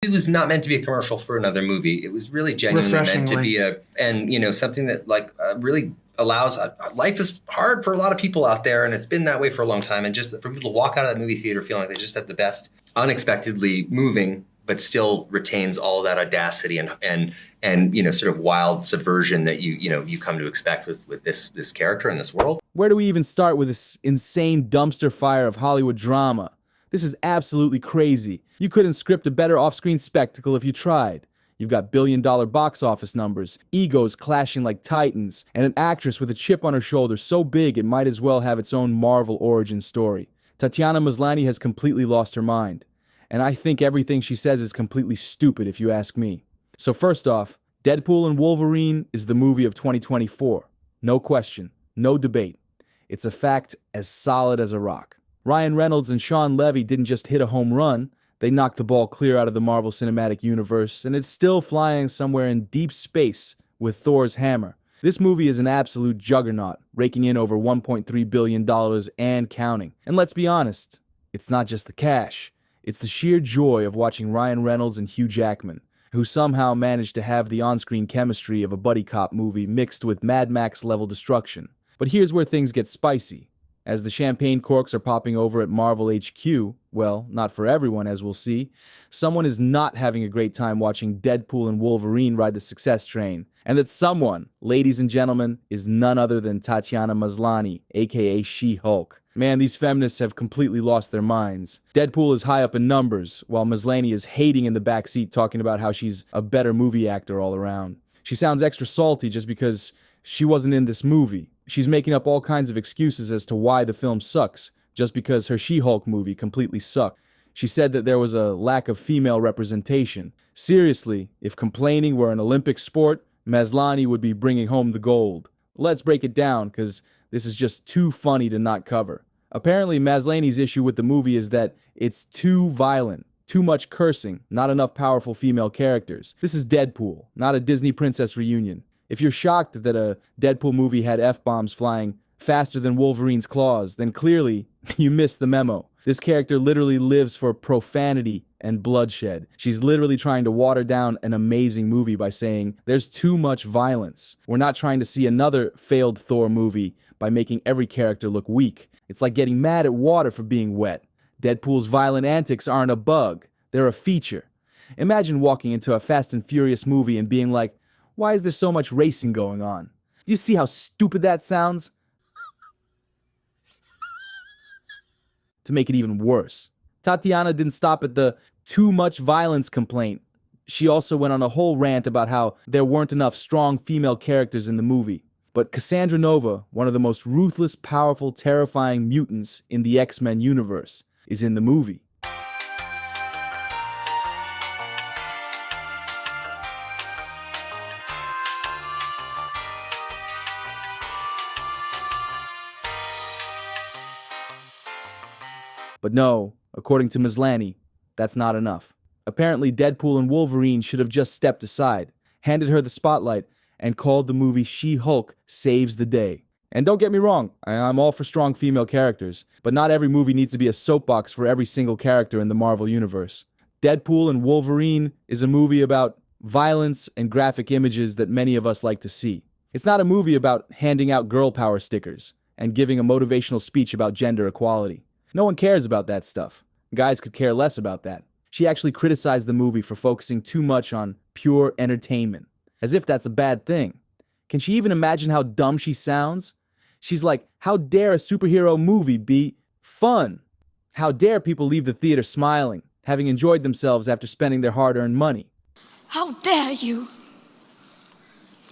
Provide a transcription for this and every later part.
It was not meant to be a commercial for another movie. It was really genuinely meant to be something that really allows. Life is hard for a lot of people out there, and it's been that way for a long time. And just for people to walk out of that movie theater feeling like they just had the best, unexpectedly moving, but still retains all that audacity and sort of wild subversion that you come to expect with this character in this world. Where do we even start with this insane dumpster fire of Hollywood drama? This is absolutely crazy. You couldn't script a better off-screen spectacle if you tried. You've got billion-dollar box office numbers, egos clashing like titans, and an actress with a chip on her shoulder so big it might as well have its own Marvel origin story. Tatiana Maslany has completely lost her mind. And I think everything she says is completely stupid if you ask me. So first off, Deadpool and Wolverine is the movie of 2024. No question, no debate. It's a fact as solid as a rock. Ryan Reynolds and Sean Levy didn't just hit a home run, they knocked the ball clear out of the Marvel Cinematic Universe, and it's still flying somewhere in deep space with Thor's hammer. This movie is an absolute juggernaut, raking in over $1.3 billion and counting. And let's be honest, it's not just the cash. It's the sheer joy of watching Ryan Reynolds and Hugh Jackman, who somehow managed to have the on-screen chemistry of a buddy cop movie mixed with Mad Max-level destruction. But here's where things get spicy. As the champagne corks are popping over at Marvel HQ, well, not for everyone as we'll see, someone is not having a great time watching Deadpool and Wolverine ride the success train. And that someone, ladies and gentlemen, is none other than Tatiana Maslany, aka She-Hulk. Man, these feminists have completely lost their minds. Deadpool is high up in numbers, while Maslany is hating in the backseat talking about how she's a better movie actor all around. She sounds extra salty just because she wasn't in this movie. She's making up all kinds of excuses as to why the film sucks, just because her She-Hulk movie completely sucked. She said that there was a lack of female representation. Seriously, if complaining were an Olympic sport, Maslany would be bringing home the gold. Let's break it down, because this is just too funny to not cover. Apparently, Maslany's issue with the movie is that it's too violent, too much cursing, not enough powerful female characters. This is Deadpool, not a Disney princess reunion. If you're shocked that a Deadpool movie had F-bombs flying faster than Wolverine's claws, then clearly you missed the memo. This character literally lives for profanity and bloodshed. She's literally trying to water down an amazing movie by saying, there's too much violence. We're not trying to see another failed Thor movie by making every character look weak. It's like getting mad at water for being wet. Deadpool's violent antics aren't a bug. They're a feature. Imagine walking into a Fast and Furious movie and being like, why is there so much racing going on? Do you see how stupid that sounds? To make it even worse, Tatiana didn't stop at the too much violence complaint. She also went on a whole rant about how there weren't enough strong female characters in the movie. But Cassandra Nova, one of the most ruthless, powerful, terrifying mutants in the X-Men universe, is in the movie. But no, according to Maslany, that's not enough. Apparently, Deadpool and Wolverine should have just stepped aside, handed her the spotlight, and called the movie She-Hulk Saves the Day. And don't get me wrong, I'm all for strong female characters, but not every movie needs to be a soapbox for every single character in the Marvel Universe. Deadpool and Wolverine is a movie about violence and graphic images that many of us like to see. It's not a movie about handing out girl power stickers and giving a motivational speech about gender equality. No one cares about that stuff. Guys could care less about that. She actually criticized the movie for focusing too much on pure entertainment, as if that's a bad thing. Can she even imagine how dumb she sounds? She's like, how dare a superhero movie be fun? How dare people leave the theater smiling, having enjoyed themselves after spending their hard-earned money? How dare you?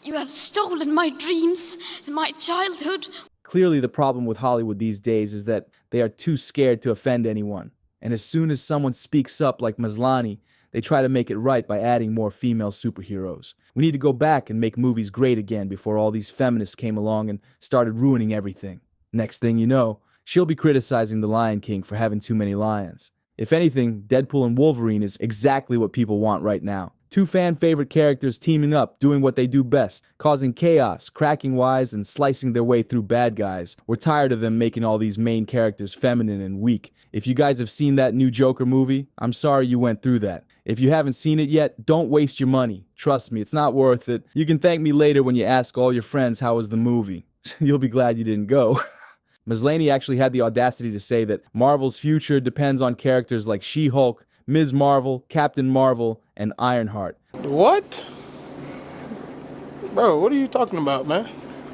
You have stolen my dreams and my childhood. Clearly, the problem with Hollywood these days is that they are too scared to offend anyone. And as soon as someone speaks up like Maslany, they try to make it right by adding more female superheroes. We need to go back and make movies great again before all these feminists came along and started ruining everything. Next thing you know, she'll be criticizing The Lion King for having too many lions. If anything, Deadpool and Wolverine is exactly what people want right now. Two fan-favorite characters teaming up, doing what they do best, causing chaos, cracking wise, and slicing their way through bad guys. We're tired of them making all these main characters feminine and weak. If you guys have seen that new Joker movie, I'm sorry you went through that. If you haven't seen it yet, don't waste your money. Trust me, it's not worth it. You can thank me later when you ask all your friends how was the movie. You'll be glad you didn't go. Maslany actually had the audacity to say that Marvel's future depends on characters like She-Hulk, Ms. Marvel, Captain Marvel, and Ironheart. What? Bro, what are you talking about, man?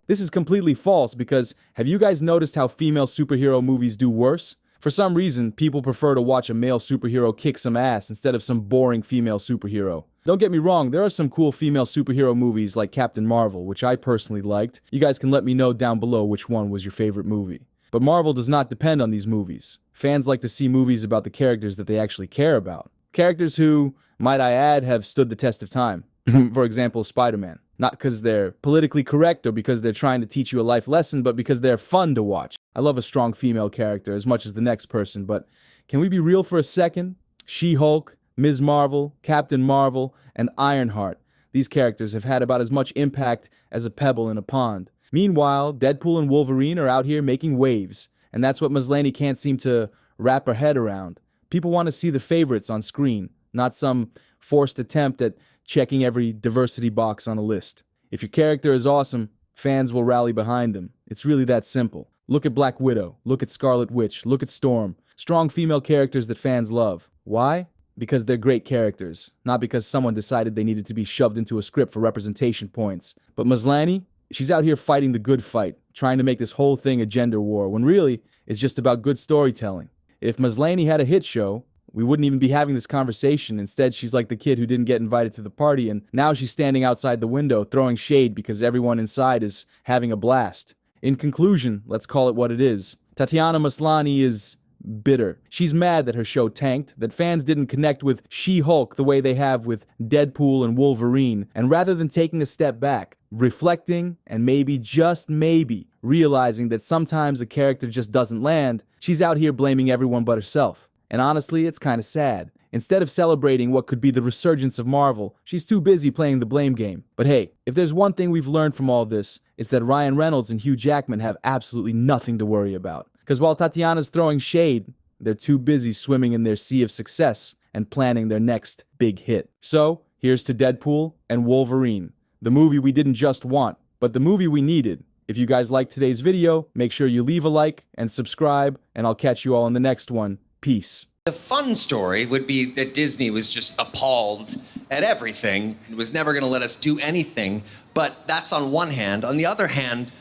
This is completely false because have you guys noticed how female superhero movies do worse? For some reason, people prefer to watch a male superhero kick some ass instead of some boring female superhero. Don't get me wrong, there are some cool female superhero movies like Captain Marvel, which I personally liked. You guys can let me know down below which one was your favorite movie. But Marvel does not depend on these movies. Fans like to see movies about the characters that they actually care about. Characters who, might I add, have stood the test of time. For example, Spider-Man. Not because they're politically correct or because they're trying to teach you a life lesson, but because they're fun to watch. I love a strong female character as much as the next person, but can we be real for a second? She-Hulk, Ms. Marvel, Captain Marvel, and Ironheart. These characters have had about as much impact as a pebble in a pond. Meanwhile, Deadpool and Wolverine are out here making waves, and that's what Maslany can't seem to wrap her head around. People want to see the favorites on screen, not some forced attempt at checking every diversity box on a list. If your character is awesome, fans will rally behind them. It's really that simple. Look at Black Widow, look at Scarlet Witch, look at Storm. Strong female characters that fans love. Why? Because they're great characters, not because someone decided they needed to be shoved into a script for representation points. But Maslany, she's out here fighting the good fight, trying to make this whole thing a gender war, when really, it's just about good storytelling. If Maslany had a hit show, we wouldn't even be having this conversation. Instead, she's like the kid who didn't get invited to the party, and now she's standing outside the window throwing shade because everyone inside is having a blast. In conclusion, let's call it what it is. Tatiana Maslany is bitter. She's mad that her show tanked, that fans didn't connect with She-Hulk the way they have with Deadpool and Wolverine, and rather than taking a step back, reflecting, and maybe, just maybe, realizing that sometimes a character just doesn't land, she's out here blaming everyone but herself. And honestly, it's kind of sad. Instead of celebrating what could be the resurgence of Marvel, she's too busy playing the blame game. But hey, if there's one thing we've learned from all this, it's that Ryan Reynolds and Hugh Jackman have absolutely nothing to worry about. Because while Tatiana's throwing shade, they're too busy swimming in their sea of success and planning their next big hit. So, here's to Deadpool and Wolverine, the movie we didn't just want, but the movie we needed. If you guys liked today's video, make sure you leave a like and subscribe, and I'll catch you all in the next one. Peace. The fun story would be that Disney was just appalled at everything. It was never going to let us do anything. But that's on one hand. On the other hand,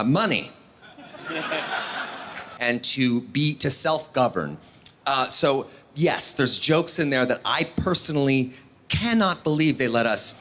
money. And to self-govern. So yes, there's jokes in there that I personally cannot believe they let us